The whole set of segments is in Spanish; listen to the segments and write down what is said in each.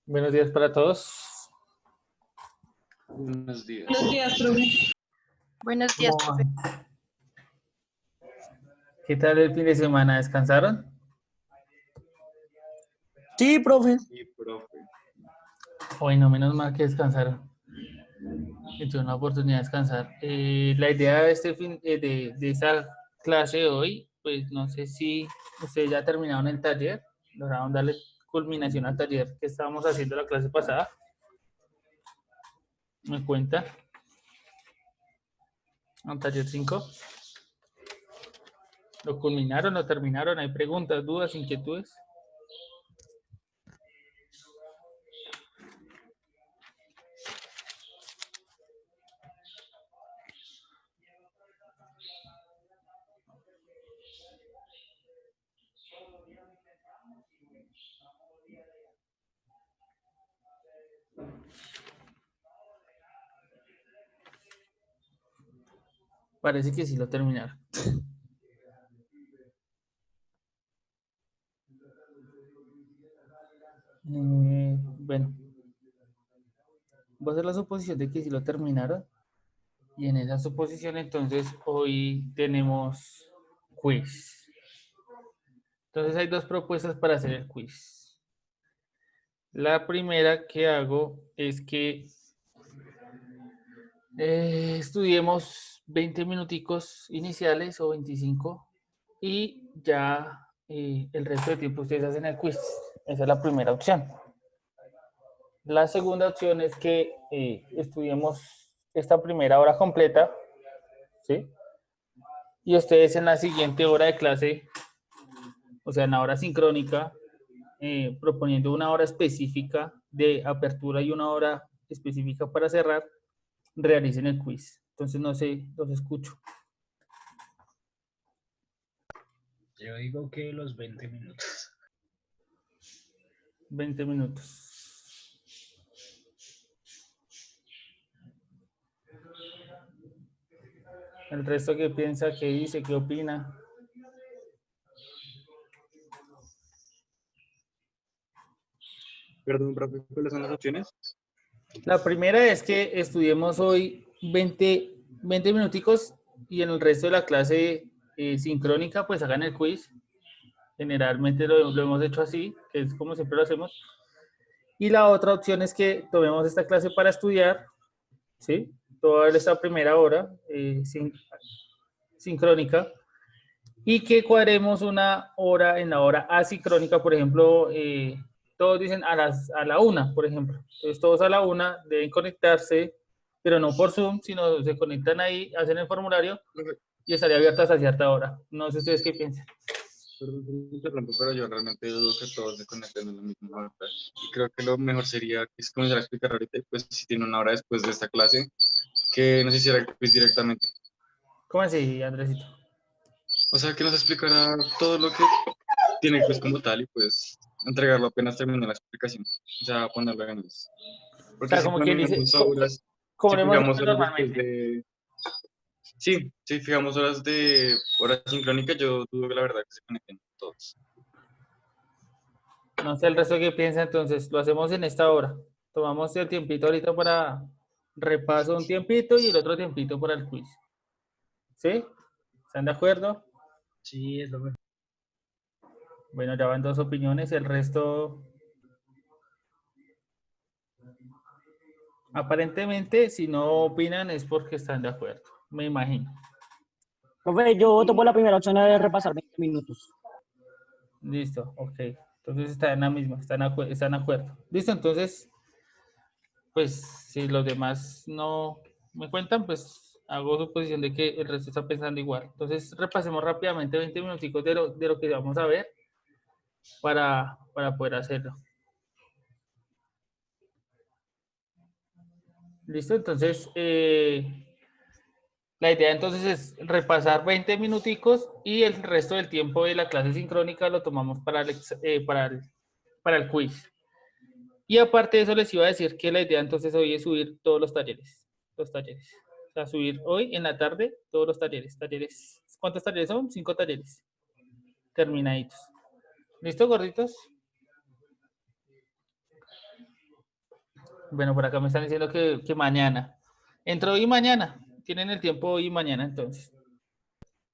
Buenos días para todos. Buenos días. Buenos días, profe. Buenos días, profe. ¿Qué tal el fin de semana? ¿Descansaron? Sí, profe. Sí, profe. Bueno, menos mal que descansaron. Y tuve una oportunidad de descansar. La idea de este de esta clase de hoy, pues no sé si ustedes ya terminaron el taller, lograron darle culminación al taller que estábamos haciendo la clase pasada. ¿Me cuenta? Al taller 5. ¿Lo culminaron? ¿Lo terminaron? ¿Hay preguntas, dudas, inquietudes? Parece que sí lo terminaron. Bueno, voy a hacer la suposición de que sí lo terminaron. Y en esa suposición, entonces, hoy tenemos quiz. Entonces, hay dos propuestas para hacer el quiz. La primera que hago es que estudiemos 20 minuticos iniciales o 25 y ya el resto de tiempo ustedes hacen el quiz. Esa es la primera opción. La segunda opción es que estudiemos esta primera hora completa, ¿sí? Y ustedes en la siguiente hora de clase, o sea, en la hora sincrónica, proponiendo una hora específica de apertura y una hora específica para cerrar, realicen el quiz. Entonces, no sé, los escucho. Yo digo que los 20 minutos. 20 minutos. El resto, ¿qué piensa? ¿Qué dice? ¿Qué opina? Perdón, profe, ¿cuáles son las opciones? La primera es que estudiemos hoy 20 minuticos y en el resto de la clase sincrónica, pues hagan el quiz. Generalmente lo hemos hecho así, que es como siempre lo hacemos. Y la otra opción es que tomemos esta clase para estudiar, ¿sí? Toda esta primera hora sincrónica y que cuadremos una hora en la hora asincrónica, por ejemplo, todos dicen a la una, por ejemplo. Entonces todos a la una deben conectarse, pero no por Zoom, sino se conectan ahí, hacen el formulario y estaría abierto hasta cierta hora. No sé ustedes qué piensan. Perdón por interrumpir, pero yo realmente dudo que todos se conecten a la misma hora. Y creo que lo mejor sería que es comenzar a explicar ahorita, pues si tiene una hora después de esta clase, que nos hiciera el quiz directamente. ¿Cómo así, Andresito? O sea, que nos explicara todo lo que tiene el quiz como tal y pues entregarlo apenas termine la explicación. O sea, ponerlo en ganas. O Porque sea, si como quien dice, ponemos horas, como si lo hemos fijamos hecho horas después normalmente. de... Sí, si fijamos horas sincrónicas, yo dudo que la verdad que se conecten todos. No sé el resto qué piensa, entonces lo hacemos en esta hora. Tomamos el tiempito ahorita para repaso un tiempito y el otro tiempito para el quiz. ¿Sí? ¿Están de acuerdo? Sí, es lo mejor. Bueno, ya van dos opiniones, el resto aparentemente si no opinan es porque están de acuerdo, me imagino. Profe, yo voto por la primera opción de repasar 20 minutos. Listo, ok. Entonces están en la misma, están de acuerdo. Listo, entonces, pues si los demás no me cuentan, pues hago suposición de que el resto está pensando igual. Entonces repasemos rápidamente 20 minuticos de lo que vamos a ver para poder hacerlo. Listo, entonces la idea entonces es repasar 20 minuticos y el resto del tiempo de la clase sincrónica lo tomamos para el quiz. Y aparte de eso les iba a decir que la idea entonces hoy es subir todos los talleres. Los talleres. O sea, subir hoy en la tarde todos los talleres. ¿Cuántos talleres son? 5 talleres. Terminaditos. ¿Listo, gorditos? Bueno, por acá me están diciendo que mañana. Entre hoy y mañana. Tienen el tiempo hoy y mañana entonces.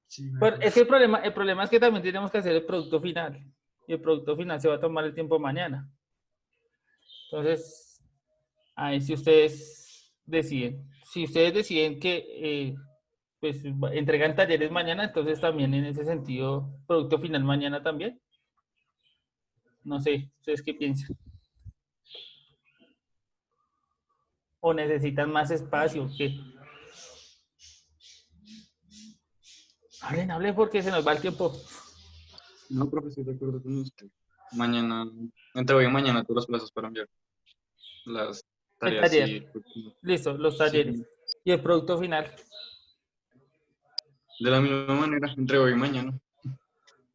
Sí, Pero es que el problema es que también tenemos que hacer el producto final. Y el producto final se va a tomar el tiempo mañana. Entonces, ahí si ustedes deciden. Si ustedes deciden que pues entregan talleres mañana, entonces también en ese sentido, producto final mañana también. No sé, ¿ustedes qué piensan? ¿O necesitan más espacio? ¿Qué? Hablen porque se nos va el tiempo. No, profe, estoy de acuerdo con usted. Mañana, entre hoy y mañana, todos los plazos para enviar las El tareas y taller. Listo, los talleres. sí, Y el producto final. de la misma manera, entre hoy y mañana.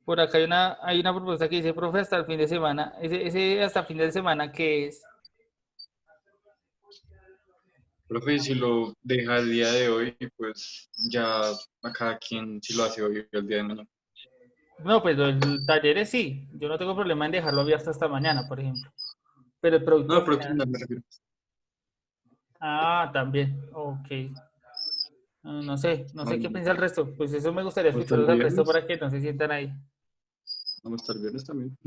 Por acá hay una propuesta que dice, profe, hasta el fin de semana. Ese hasta el fin de semana, ¿qué es? Profe, si lo deja el día de hoy, pues ya a cada quien si lo hace hoy o el día de mañana. No, pues el taller sí. Yo no tengo problema en dejarlo abierto hasta mañana, por ejemplo. Pero el producto No, pero final. me refiero. Ah, también. Ok. No sé qué piensa el resto. Pues eso me gustaría ¿Hasta el escucharlos al resto viernes? para que no se sientan ahí. Vamos a estar viernes también.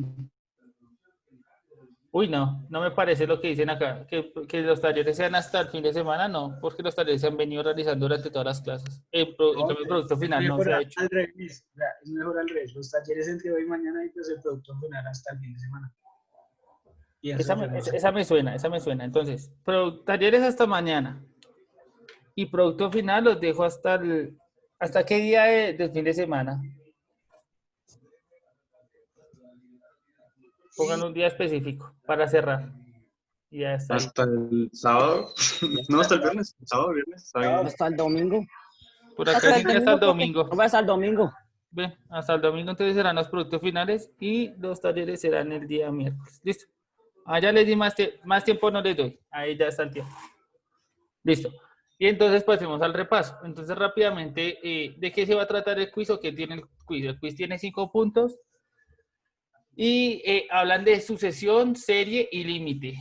Uy, no me parece lo que dicen acá. Que los talleres sean hasta el fin de semana, no, porque los talleres se han venido realizando durante todas las clases. En cambio, el producto Es final no mejor se ha hecho. al revés. O sea, es mejor al revés. Los talleres entre hoy y mañana y pues el producto final hasta el fin de semana. Pienso yo, no sé. Esa me suena, esa me suena. Entonces, talleres hasta mañana. Y producto final los dejo ¿hasta qué día del fin de semana? Pongan un día específico para cerrar. Y ya está ahí. Hasta el sábado. No, hasta el viernes. Sábado, viernes. Está bien. Hasta el domingo. Por acá Hasta el dicen que hasta el domingo, domingo. Profe, hasta el domingo. Ven, hasta el domingo entonces serán los productos finales y los talleres serán el día miércoles. Listo. Ya les di más tiempo, no les doy. Ahí ya está el tiempo. Listo. Y entonces pasemos al repaso. Entonces rápidamente, ¿de qué se va a tratar el quiz o qué tiene el quiz? El quiz tiene 5 puntos y hablan de sucesión, serie y límite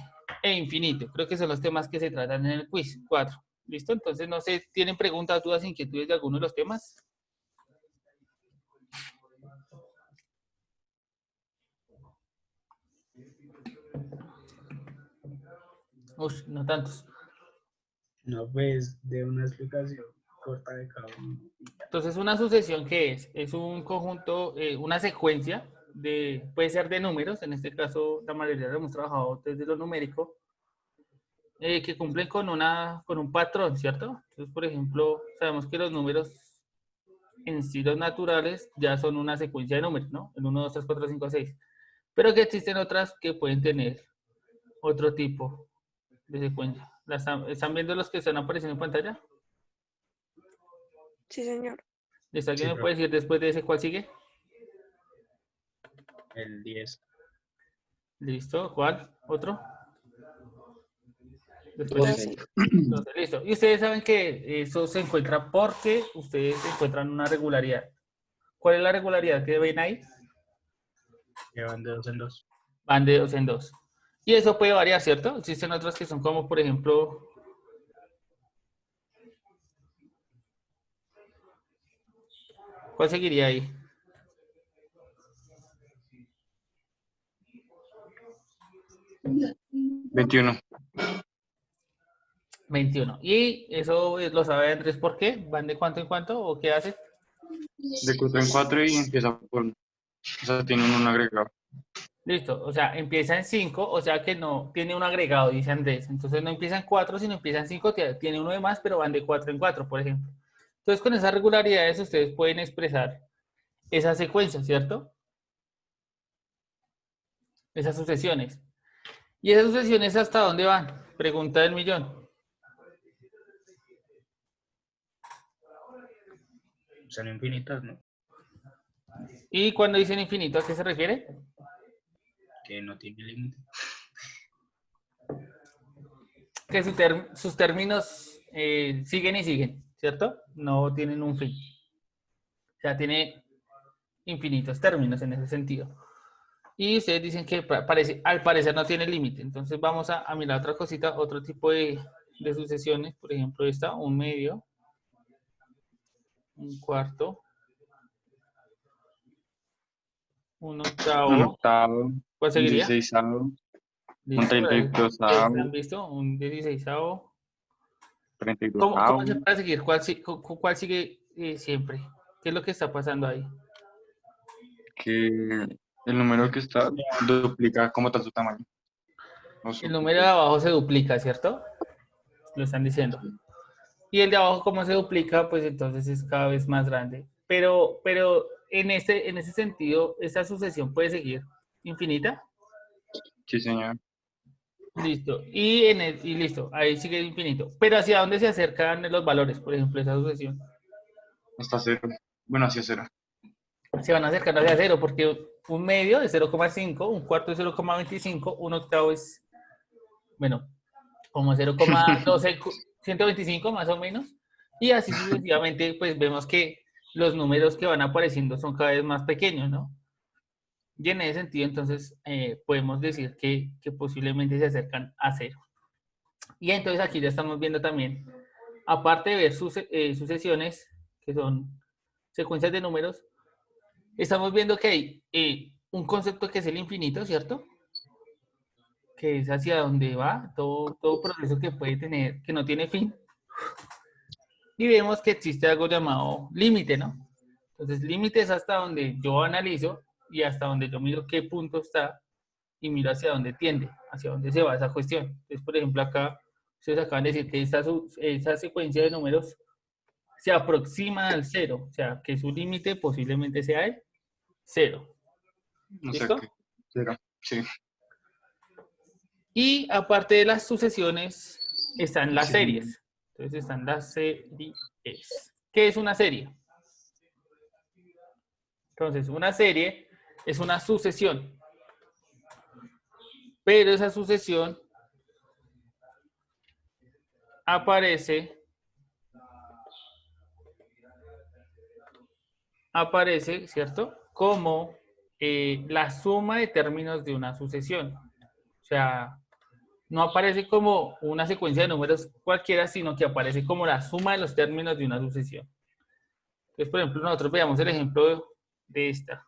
e infinito. Creo que son los temas que se tratan en el quiz. 4. ¿Listo? Entonces, no sé, ¿tienen preguntas, dudas, inquietudes de alguno de los temas? Uy, no tantos. No, pues de una explicación corta de cada uno. Entonces, ¿una sucesión qué es? Es un conjunto, una secuencia puede ser de números, en este caso la mayoría lo hemos trabajado desde lo numérico, que cumplen con un patrón, ¿cierto? Entonces, por ejemplo, sabemos que los números en sí los naturales ya son una secuencia de números, ¿no? El 1, 2, 3, 4, 5, 6. Pero que existen otras que pueden tener otro tipo de secuencia. ¿Están viendo los que están apareciendo en pantalla? sí, señor. ¿Alguien Sí, me puede decir después de ese cuál sigue? El 10. Listo, ¿cuál? ¿Otro? Después de 12. 12, listo. Y ustedes saben que eso se encuentra porque ustedes encuentran una regularidad. ¿Cuál es la regularidad que ven ahí? Llevan de 2 en 2. Van de 2 en 2. Y eso puede variar, ¿cierto? Existen otras que son como, por ejemplo, ¿cuál seguiría ahí? ¿21? 21. ¿Y eso lo sabe Andrés por qué? ¿Van de cuánto en cuánto o qué hace? De 4 en 4 y empieza por. O sea, tiene un agregado. Listo, o sea, empieza en 5, o sea que no tiene un agregado, dice Andrés. Entonces no empieza en 4, sino empieza en 5, tiene uno de más, pero van de 4 en 4, por ejemplo. Entonces con esas regularidades ustedes pueden expresar esa secuencia, ¿cierto? Esas sucesiones. ¿Y esas sucesiones hasta dónde van? Pregunta del millón. Son infinitas, ¿no? ¿Y cuando dicen infinito, a qué se refiere? Que no tiene límite. Que sus términos siguen y siguen, ¿cierto? No tienen un fin. O sea, tiene infinitos términos en ese sentido. Y ustedes dicen que al parecer no tiene límite. Entonces vamos a mirar otra cosita, otro tipo de sucesiones. Por ejemplo, esta, un medio, un cuarto, un octavo. Un octavo. ¿Cuál Un seguiría? 16avo. Un Listo, 32avo. ¿han visto? Un 16avo. 32avo. ¿Cómo se puede seguir? ¿Cuál sigue siempre? ¿Qué es lo que está pasando ahí? Que el número que está duplica como tal su tamaño. El número de abajo se duplica, ¿cierto? Lo están diciendo. Y el de abajo, como se duplica, pues entonces es cada vez más grande. Pero en ese sentido, ¿esta sucesión puede seguir infinita? Sí, señor. Listo. Y listo, ahí sigue infinito. Pero ¿hacia dónde se acercan los valores, por ejemplo, esa sucesión? Hasta 0. Bueno, hacia 0. Se van acercando hacia 0, porque un medio es 0,5, un cuarto es 0,25, un octavo es, bueno, como 0,12, 125 más o menos, y así sucesivamente, pues vemos que los números que van apareciendo son cada vez más pequeños, ¿no? Y en ese sentido, entonces, podemos decir que posiblemente se acercan a 0. Y entonces aquí ya estamos viendo también, aparte de ver sucesiones, que son secuencias de números, estamos viendo que hay un concepto que es el infinito, ¿cierto? Que es hacia donde va todo proceso que puede tener, que no tiene fin. Y vemos que existe algo llamado límite, ¿no? Entonces, límite es hasta donde yo analizo y hasta donde yo miro qué punto está y miro hacia dónde tiende, hacia dónde se va esa cuestión. Entonces, por ejemplo, acá ustedes acaban de decir que esa secuencia de números se aproxima al 0, o sea, que su límite posiblemente sea el 0. O sea ¿Listo? que 0, sí. Y aparte de las sucesiones, están las Sí. series. Entonces están las series. ¿Qué es una serie? Entonces, una serie es una sucesión. Pero esa sucesión aparece, ¿cierto? Como la suma de términos de una sucesión. O sea, no aparece como una secuencia de números cualquiera, sino que aparece como la suma de los términos de una sucesión. Entonces, por ejemplo, nosotros veamos el ejemplo de esta.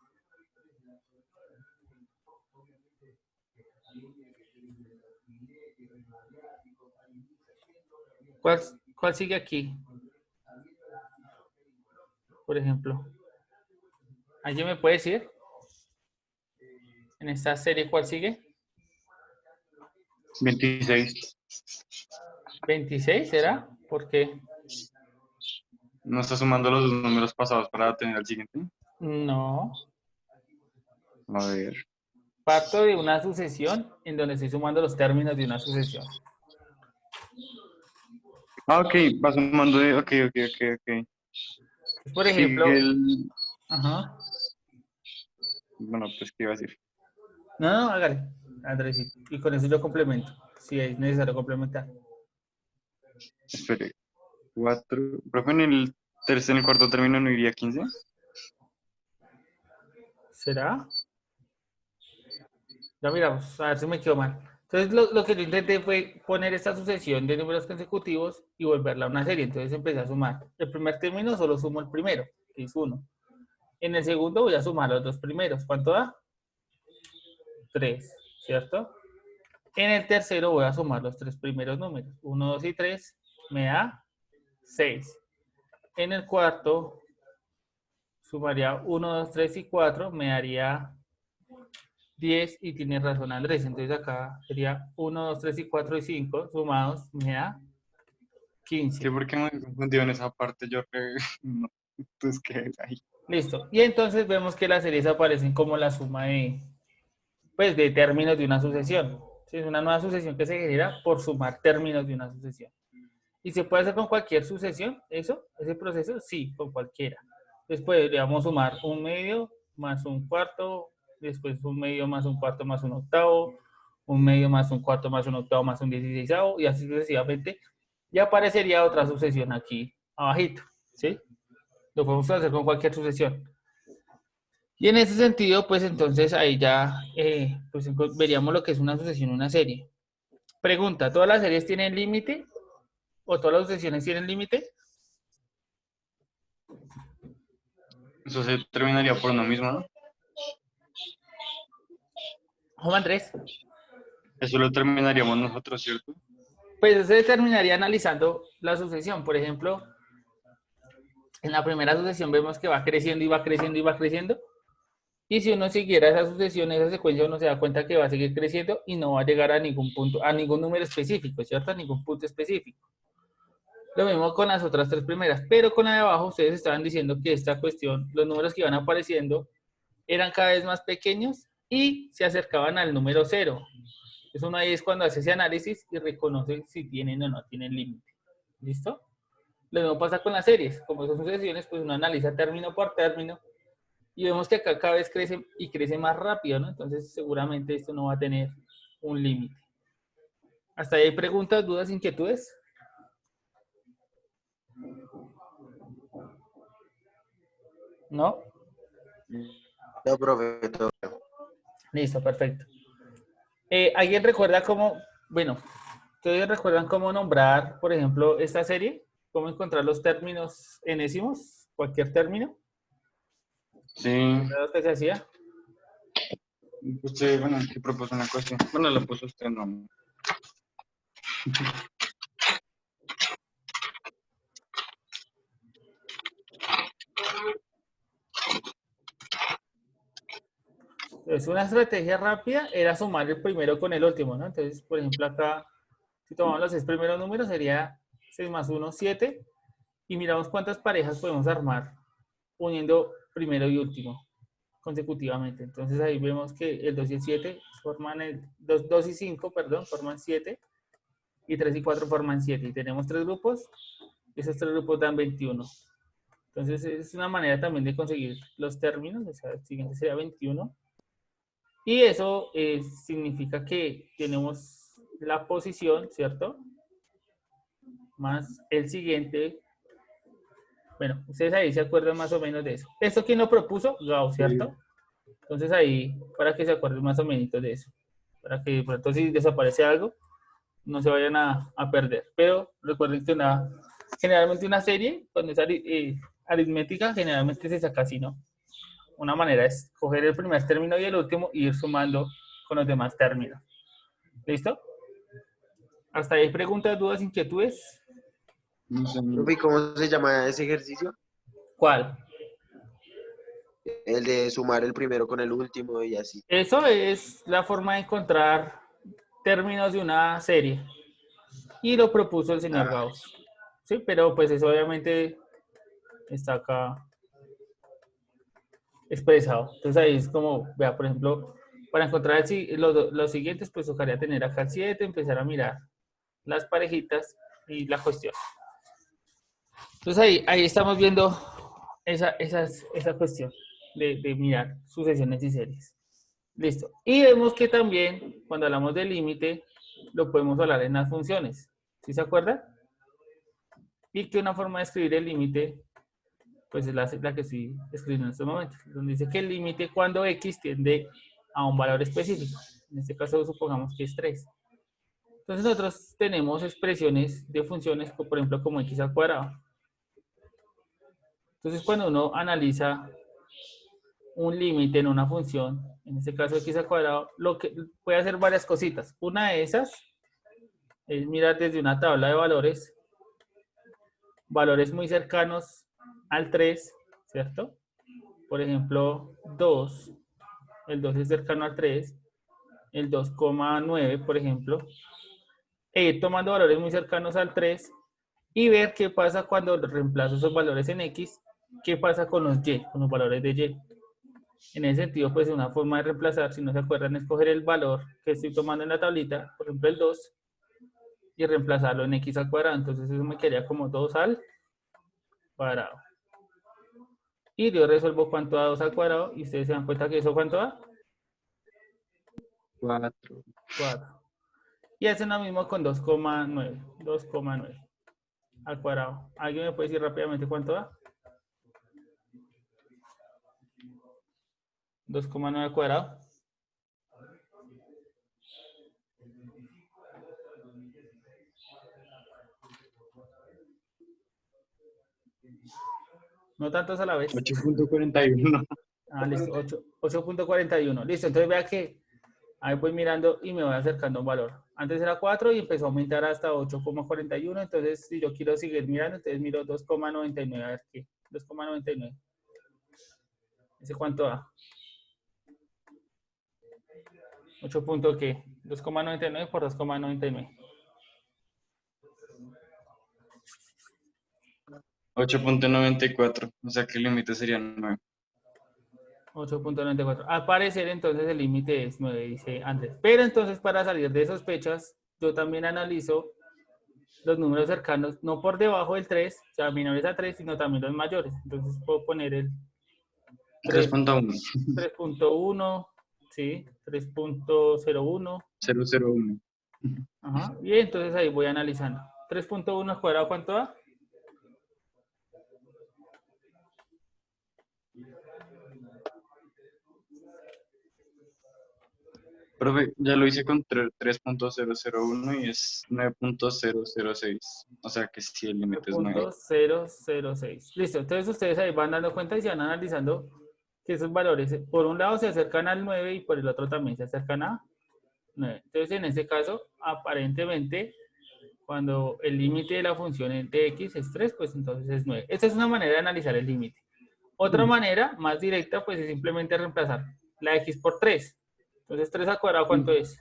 ¿Cuál sigue aquí? Por ejemplo. ¿Alguien me puede decir? En esta serie, ¿cuál sigue? 26. 26, ¿será? ¿Por qué? ¿No está sumando los números pasados para tener el siguiente? No. A ver. Parto de una sucesión en donde estoy sumando los términos de una sucesión. Ah, ok, va sumando de... Ok. Por ejemplo, Sigue el... ajá. Bueno, pues, ¿qué iba a decir? No, hágale, Andresito. Y con eso yo complemento, si es necesario complementar. Espere. 4. Profe, en el cuarto término no iría 15. ¿Será? Ya miramos, a ver si me quedo mal. Entonces, lo que yo intenté fue poner esta sucesión de números consecutivos y volverla a una serie. Entonces, empecé a sumar. El primer término solo sumo el primero, que es 1. En el segundo voy a sumar los dos primeros. ¿Cuánto da? 3, ¿cierto? En el tercero voy a sumar los tres primeros números. 1, 2 y 3 me da 6. En el cuarto sumaría 1, 2, 3 y 4, me daría 10 y tiene razón Andrés. Entonces acá sería 1, 2, 3 y 4 y 5 sumados me da 15. Sí, porque me confundí en esa parte. Yo no, entonces, ¿qué es ahí? Listo. Y entonces vemos que las series aparecen como la suma de términos de una sucesión. ¿Sí? Es una nueva sucesión que se genera por sumar términos de una sucesión. ¿Y se puede hacer con cualquier sucesión eso? ¿Ese proceso? Sí, con cualquiera. Después le vamos a sumar un medio más un cuarto, después un medio más un cuarto más un octavo, un medio más un cuarto más un octavo más un 16avo, y así sucesivamente. Y aparecería otra sucesión aquí abajito, ¿sí? Lo podemos hacer con cualquier sucesión. Y en ese sentido, pues entonces ahí ya pues veríamos lo que es una sucesión, una serie. Pregunta, ¿todas las series tienen límite? ¿O todas las sucesiones tienen límite? Eso se terminaría por uno mismo, ¿no? Juan Andrés. Eso lo terminaríamos nosotros, ¿cierto? Pues eso se determinaría analizando la sucesión. Por ejemplo, en la primera sucesión vemos que va creciendo y va creciendo y va creciendo. Y si uno siguiera esa sucesión, esa secuencia, uno se da cuenta que va a seguir creciendo y no va a llegar a ningún punto, a ningún número específico, ¿cierto? A ningún punto específico. Lo mismo con las otras tres primeras, pero con la de abajo ustedes estaban diciendo que esta cuestión, los números que iban apareciendo eran cada vez más pequeños y se acercaban al número 0. Entonces uno ahí es cuando hace ese análisis y reconoce si tienen o no tienen límite. ¿Listo? Lo mismo pasa con las series. Como son sucesiones, pues uno analiza término por término y vemos que acá cada vez crece y crece más rápido, ¿no? Entonces seguramente esto no va a tener un límite. ¿Hasta ahí hay preguntas, dudas, inquietudes? ¿No? No, profe, todo. Listo, perfecto. ¿Alguien recuerda cómo, bueno, ustedes recuerdan cómo nombrar, por ejemplo, esta serie? ¿Cómo encontrar los términos enésimos? Cualquier término. Sí, ¿Verdad que se hacía? usted, bueno, que propuso una cuestión. Bueno, la puso usted, no. Entonces, una estrategia rápida era sumar el primero con el último, ¿no? Entonces, por ejemplo, acá, si tomamos los 6 primeros números, sería 6 más 1, 7. Y miramos cuántas parejas podemos armar uniendo primero y último consecutivamente. Entonces, ahí vemos que el 2 y el 7 forman 2 y 5, perdón, forman 7. Y 3 y 4 forman 7. Y tenemos 3 grupos. Y esos 3 grupos dan 21. Entonces, es una manera también de conseguir los términos. O sea, el siguiente sería 21. Y eso significa que tenemos la posición, ¿cierto? Más el siguiente. Bueno, ustedes ahí se acuerdan más o menos de eso. ¿Esto quién lo propuso? Gauss, ¿cierto? Entonces ahí, para que se acuerden más o menos de eso. Para que de pronto si desaparece algo, no se vayan a perder. Pero recuerden que generalmente una serie, cuando es aritmética, generalmente se saca así, ¿no? Una manera es coger el primer término y el último y ir sumando con los demás términos. ¿Listo? ¿Hasta ahí preguntas, dudas, inquietudes? No sé, Profe, ¿y cómo se llama ese ejercicio? ¿Cuál? El de sumar el primero con el último y así. Eso es la forma de encontrar términos de una serie. Y lo propuso el señor Gauss. Sí, pero pues eso obviamente está acá expresado. Entonces ahí es como, vea, por ejemplo, para encontrar los siguientes, pues tocaría tener acá el 7, empezar a mirar las parejitas y la cuestión. Entonces ahí estamos viendo esa cuestión de mirar sucesiones y series. Listo. Y vemos que también, cuando hablamos del límite, lo podemos hablar en las funciones. ¿Sí se acuerdan? Y que una forma de escribir el límite, pues es la que estoy escribiendo en estos momentos, donde dice que el límite cuando x tiende a un valor específico. En este caso supongamos que es 3. Entonces nosotros tenemos expresiones de funciones, por ejemplo, como x al cuadrado. Entonces cuando uno analiza un límite en una función, en este caso x al cuadrado, lo que puede hacer varias cositas. Una de esas es mirar desde una tabla de valores muy cercanos al 3, ¿cierto? Por ejemplo, 2, el 2 es cercano al 3, el 2,9, por ejemplo. Tomando valores muy cercanos al 3 y ver qué pasa cuando reemplazo esos valores en x, qué pasa con los y, con los valores de y. En ese sentido, pues una forma de reemplazar, si no se acuerdan, es coger el valor que estoy tomando en la tablita, por ejemplo el 2, y reemplazarlo en x al cuadrado. Entonces eso me quedaría como 2 al cuadrado. Y yo resuelvo cuánto da 2 al cuadrado, y ustedes se dan cuenta que eso cuánto da. 4. 4. Y hacen lo mismo con 2,9. 2,9 al cuadrado. ¿Alguien me puede decir rápidamente cuánto da? 2,9 al cuadrado. No tantos a la vez. 8.41. Ah, listo. 8.41. Listo. Entonces vea que ahí voy mirando y me voy acercando a un valor. Antes era 4 y empezó a aumentar hasta 8,41. Entonces, si yo quiero seguir mirando, entonces miro 2,99. A ver qué. 2,99. ¿Ese cuánto da? 8 punto qué. 2,99 por 2,99. 8.94. O sea que el límite sería 9. 8.94. Al parecer, entonces, el límite es 9, dice Andrés. Pero entonces, para salir de sospechas, yo también analizo los números cercanos, no por debajo del 3, o sea, menores a 3, sino también los mayores. Entonces, puedo poner el 3.1. 3.1, ¿sí? 3.01. 001. Ajá. Y entonces ahí voy analizando. 3.1 al cuadrado, ¿cuánto da? Profe, ya lo hice con 3.001 y es 9.006. O sea que sí, el límite es 9. 9.006. Listo, entonces ustedes ahí van dando cuenta y se van analizando que esos valores, por un lado se acercan al 9 y por el otro también se acercan a 9. Entonces, en este caso, aparentemente, cuando el límite de la función de x es 3, pues entonces es 9. Esta es una manera de analizar el límite. Otra manera, más directa, pues es simplemente reemplazar la x por 3. Entonces, 3 al cuadrado, ¿cuánto es?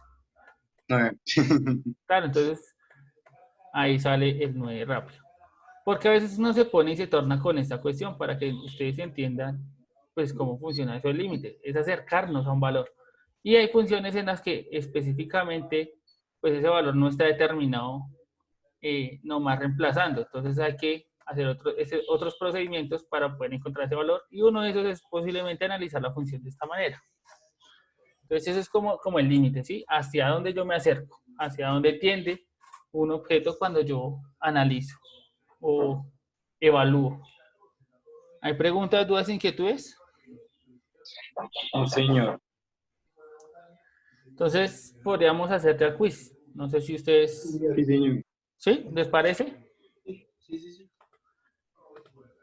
9. Claro, entonces ahí sale el 9 rápido. Porque a veces uno se pone y se torna con esta cuestión para que ustedes entiendan pues cómo funciona eso el límite. Es acercarnos a un valor. Y hay funciones en las que específicamente pues ese valor no está determinado nomás reemplazando. Entonces hay que hacer otros procedimientos para poder encontrar ese valor y uno de esos es posiblemente analizar la función de esta manera. Entonces eso es como el límite, ¿sí? Hacia dónde yo me acerco, hacia dónde tiende un objeto cuando yo analizo o evalúo. ¿Hay preguntas, dudas, inquietudes? No, señor. Entonces podríamos hacerte el quiz. No sé si ustedes... Sí, señor. ¿Sí? ¿Les parece? Sí, sí, sí.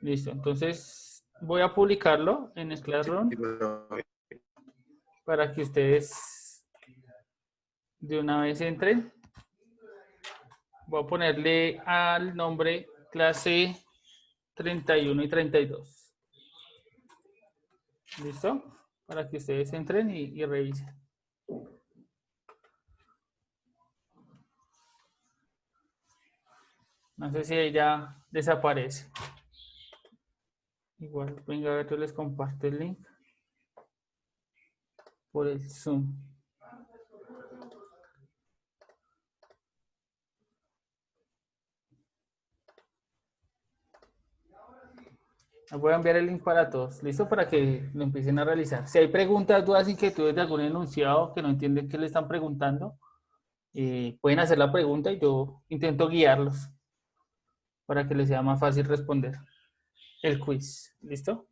Listo. Entonces voy a publicarlo en el Sí, Classroom profe. para que ustedes de una vez entren. Voy a ponerle al nombre clase 31 y 32. ¿Listo? Para que ustedes entren y revisen. No sé si ella desaparece. Igual, venga a ver, yo les comparto el link por el Zoom. Les voy a enviar el link para todos. ¿Listo? Para que lo empiecen a realizar. Si hay preguntas, dudas, inquietudes de algún enunciado que no entienden qué le están preguntando, pueden hacer la pregunta y yo intento guiarlos para que les sea más fácil responder el quiz. ¿Listo?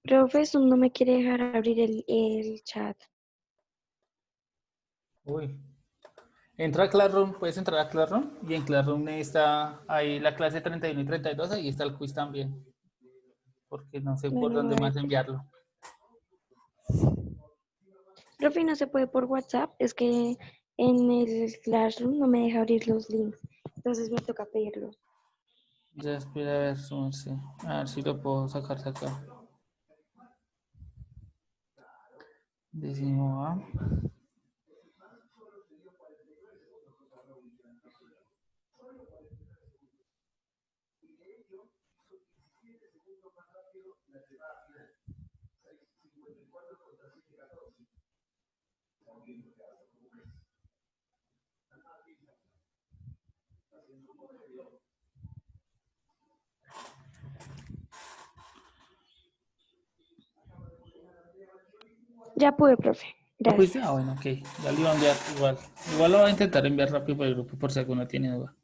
Profesor, no me quiere dejar abrir el chat. Uy. Entra a Classroom, puedes entrar a Classroom y en Classroom está ahí la clase 31 y 32, ahí está el quiz también. Porque no sé por Bueno, dónde a ver. más enviarlo. Profe, no se puede por WhatsApp. Es que en el Classroom no me deja abrir los links. Entonces me toca pedirlos. Ya espera a ver, sumarse. A ver si lo puedo sacar de acá. Décimo A. Ya pude, profe. ¿Lo fuiste? Ah, Gracias. bueno, ok. Ya lo iba a enviar igual. Igual lo voy a intentar enviar rápido por el grupo por si alguno tiene duda.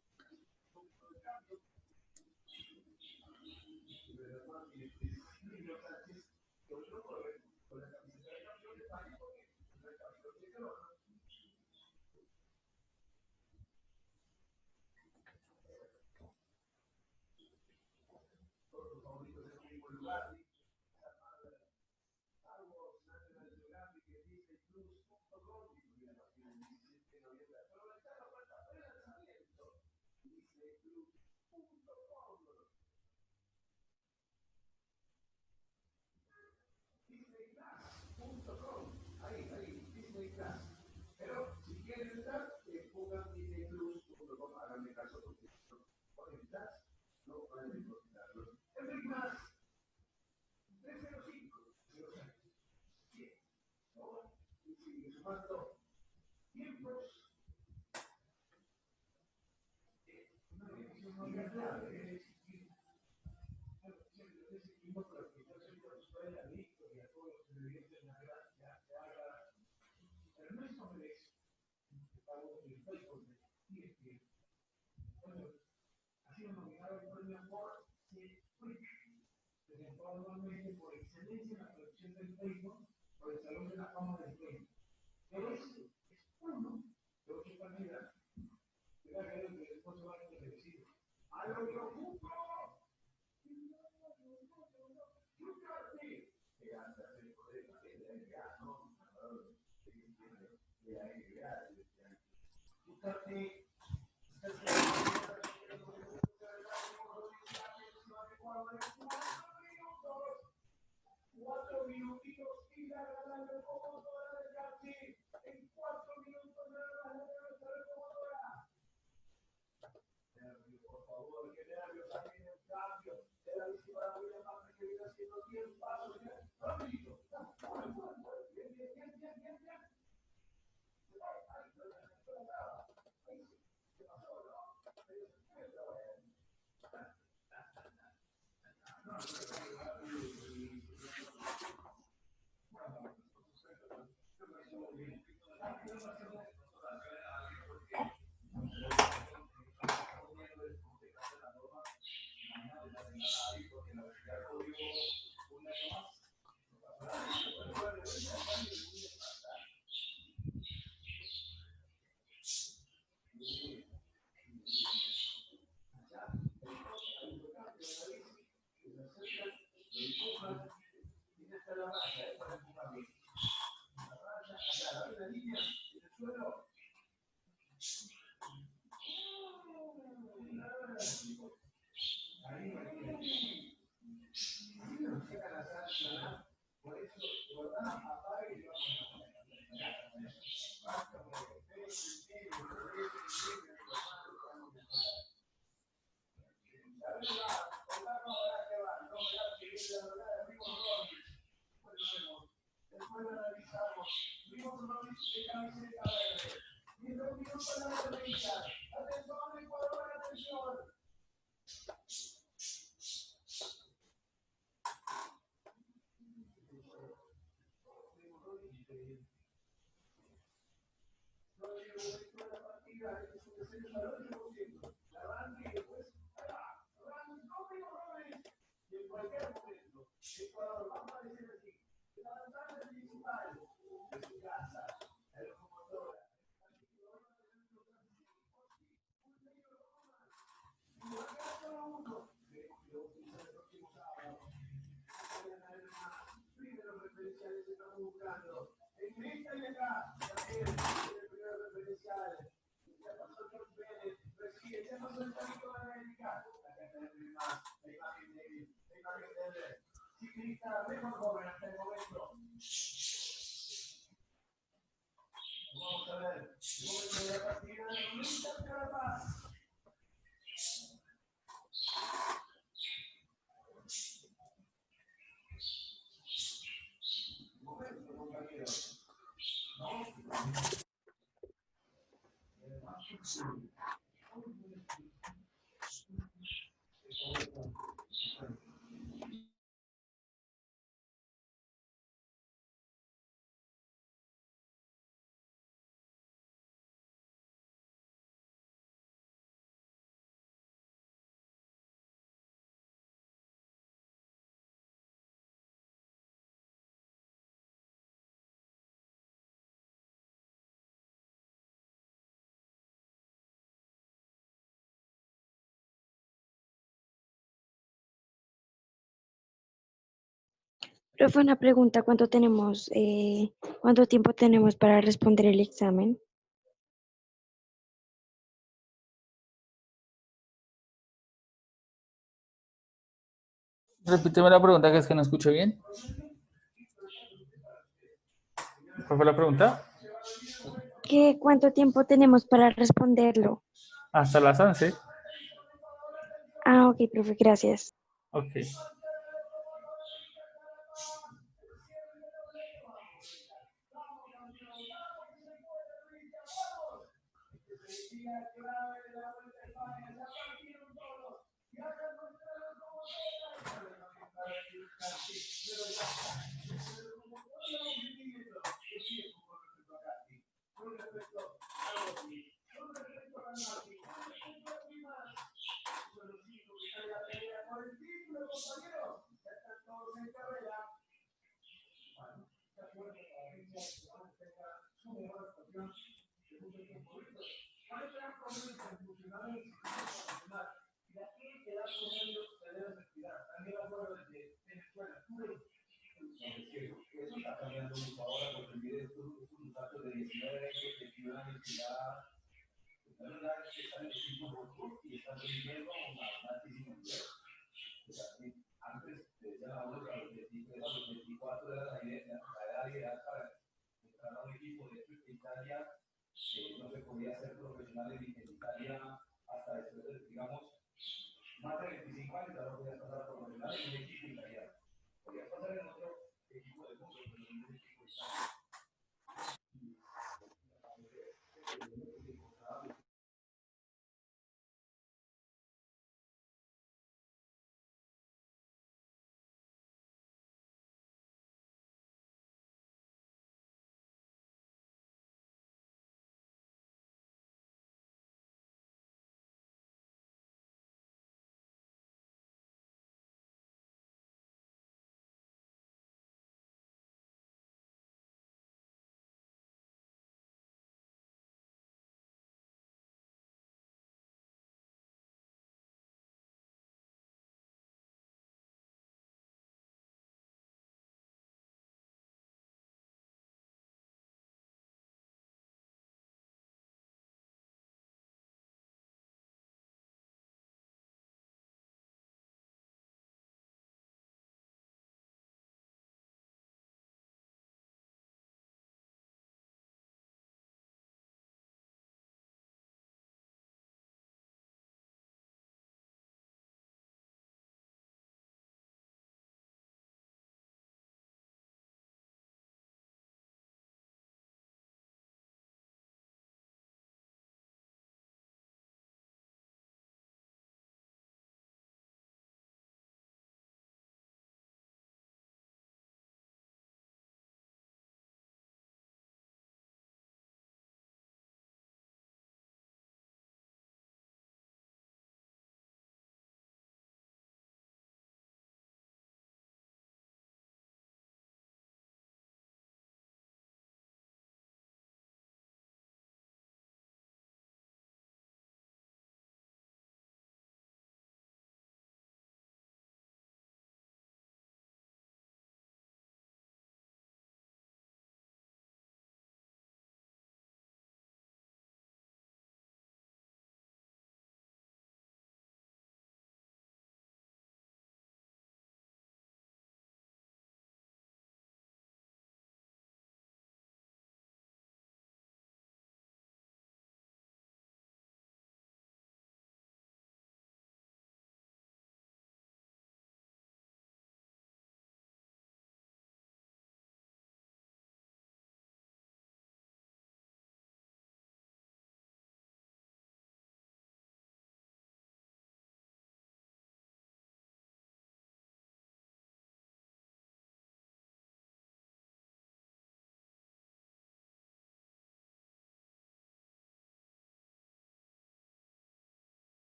Profe, una pregunta, ¿cuánto tiempo tenemos para responder el examen? Repíteme la pregunta, que es que no escuché bien. ¿Cuál fue la pregunta? ¿Cuánto tiempo tenemos para responderlo? Hasta las 11. Ah, ok, profe, gracias. Ok.